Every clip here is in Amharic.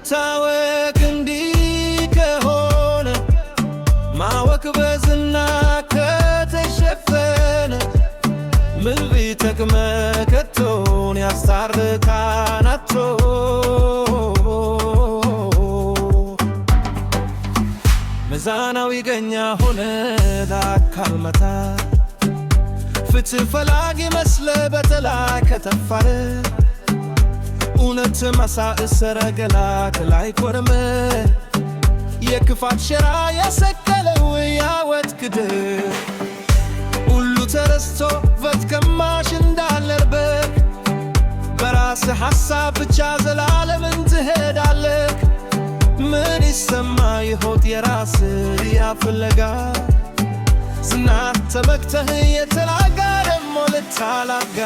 መታወቅ እንዲህ ከሆነ ማወቅ በዝና ከተሸፈነ ምን ቢጠቅም ከቶን ያስታርቃል አጥቶ ሚዛናዊ ገኛ ሆነ ለአካል መታ ፍትህ ፈላጊ መስለ በጥላ ከተፋረ እውነት መሳእ ሰረገላ ከላይ ኮረመ የክፋት ሸራ የሰቀለው ያወጥክድ ሁሉ ተረስቶ ቨትከማሽ እንዳለርበክ በራስ ሐሳብ ብቻ ዘላለምን ትሄዳለክ ምን ይሰማ ይሆት የራስ ያፍለጋ ዝና ተመክተህ የተላጋ ደሞ ልታላጋ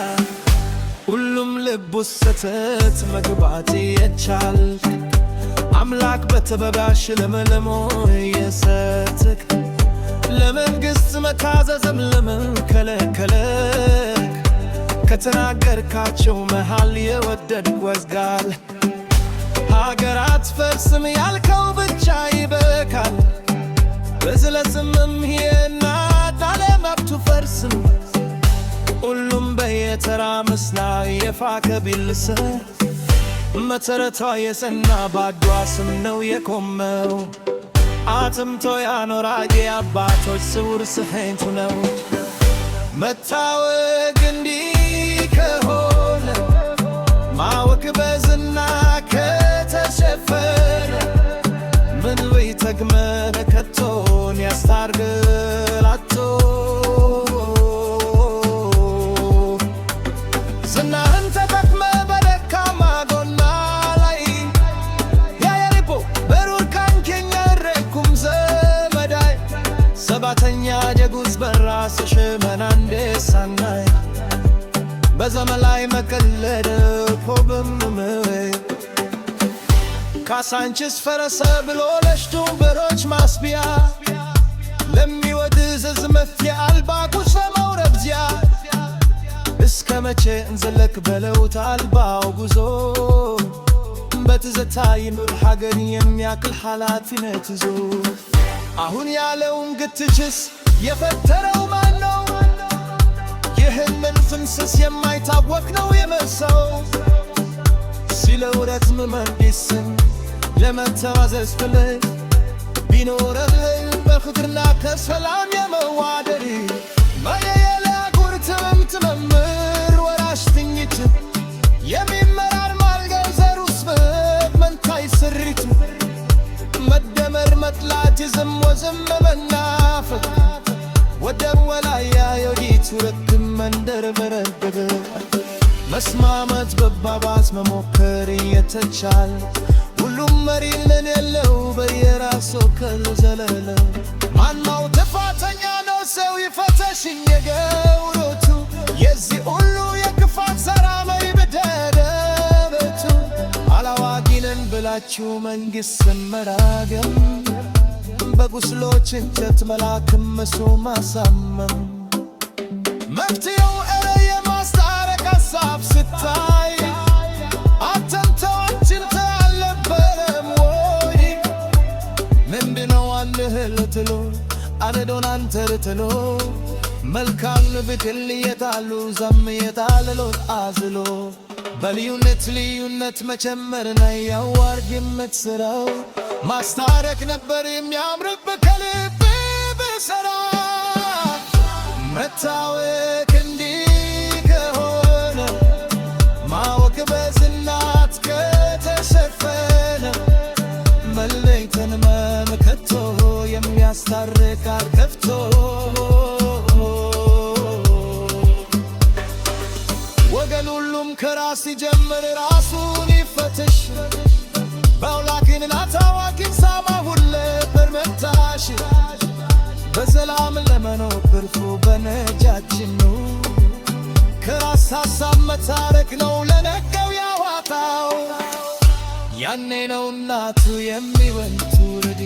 ሁሉም ልቡ ሰተት መግባት የቻልክ አምላክ በተበጋሽ ለመለሞ የሰትክ ለመንግሥት መታዘዝም ለምን ከለከለክ ከተናገርካቸው መሃል የወደድክ ወዝጋል ሀገራት ፈርስም ያልከው ብቻ ይበካል በዝለስምም ሄና ዳለመብቱ ፈርስም ሁሉም በየተራ መስላ የፋከ ቢልሰ መሰረቷ የጸና ባዷ ስም ነው የቆመው አጥምቶ ያኖራጌ አባቶች ስውር ስሄንቱ ነው መታወቅ እንዲህ ከሆነ ማወቅ በዝና ከተሸፈነ ምን ቢጠቅም ከቶን ያስታርቃል አጥቶ ዝናህን ተጠቅመ በደካማ ጎና ላይ ያየሪቦ በሩር ካንኬኛ ረኩም ዘመዳይ ሰባተኛ ጀጉስ በራስ ሽመናንዴ ሳናይ በዘመላይ መቀለድ ፖብምምወይ ካሳንችስ ፈረሰ ብሎ ለሽቱን በሮች ማስቢያ ለሚወድዝ መፍትሄ አልባ ቁስ መውረብዚያ እስከ መቼ እንዘለቅ በለውጥ አልባው ጉዞ በትዝታ ይኑር ሀገር የሚያክል ኃላፊነት ይዞ አሁን ያለውን ግትችስ የፈጠረው ማን ነው? ይህን ፍንስስ የማይታወቅ ነው የመሰው ሲለውረት መመንዲስን ለመተዋዘዝ ፍልህ ቢኖረህ በፍቅርና ከሰላም የመዋደድ መየየለ ጉርትም ትመምር ወራሽ ትኝት የሚመራር ማልገዘር ውስጥ መንታይ ስሪት መደመር መጥላት ይዝም ወዝም መናፍቅ ወደብ ወላያ የወዲት ረክም መንደር በረደበ መስማመት በባባስ መሞከር የተቻለ ሁሉም መሪልን የለው በየራሱ ከዘለለ ማናው ጥፋተኛ ነው ሰው ይፈተሽኝ የገውሮቱ የዚህ ሁሉ የክፋት ሥራ መሪ በደረበቱ አላዋቂነን ብላችሁ መንግሥትን መራገም በጉስሎች እንጨት መላክም መሶ ማሳመም መፍትሄው እረ የማስታረቅ ሐሳብ ስታይ አተንተዋችን አልነበረም ወይ ምንድነው አንህ ልትሎ አነዶን አንተ ልትሎ መልካም ብትል የታሉ ዘም የታልሎን አዝሎ በልዩነት ልዩነት መጨመር ነው ያዋርድ የምትሠራው ማስታረቅ ነበር የሚያምርብህ ከልብ ብሠራ መታወቅ እንዲህ ከሆነ ማወቅ በዝናት ከተሸፈነ መለየትን መመከቶ የሚያስታርቃል ከፍቶ ወገን ሁሉም ከራስ ሲጀምር ራሱን ይፈትሽ በአውላኪንና ታዋቂን ሳማ ሁሌ በርመታሽ በሰላም ለመኖር ብርቱ በነጃችን ነው ከራስ ሐሳብ መታረቅ ነው ለነገው ያዋጣው ያኔ ነው እናቱ የሚወልድ ትውልድ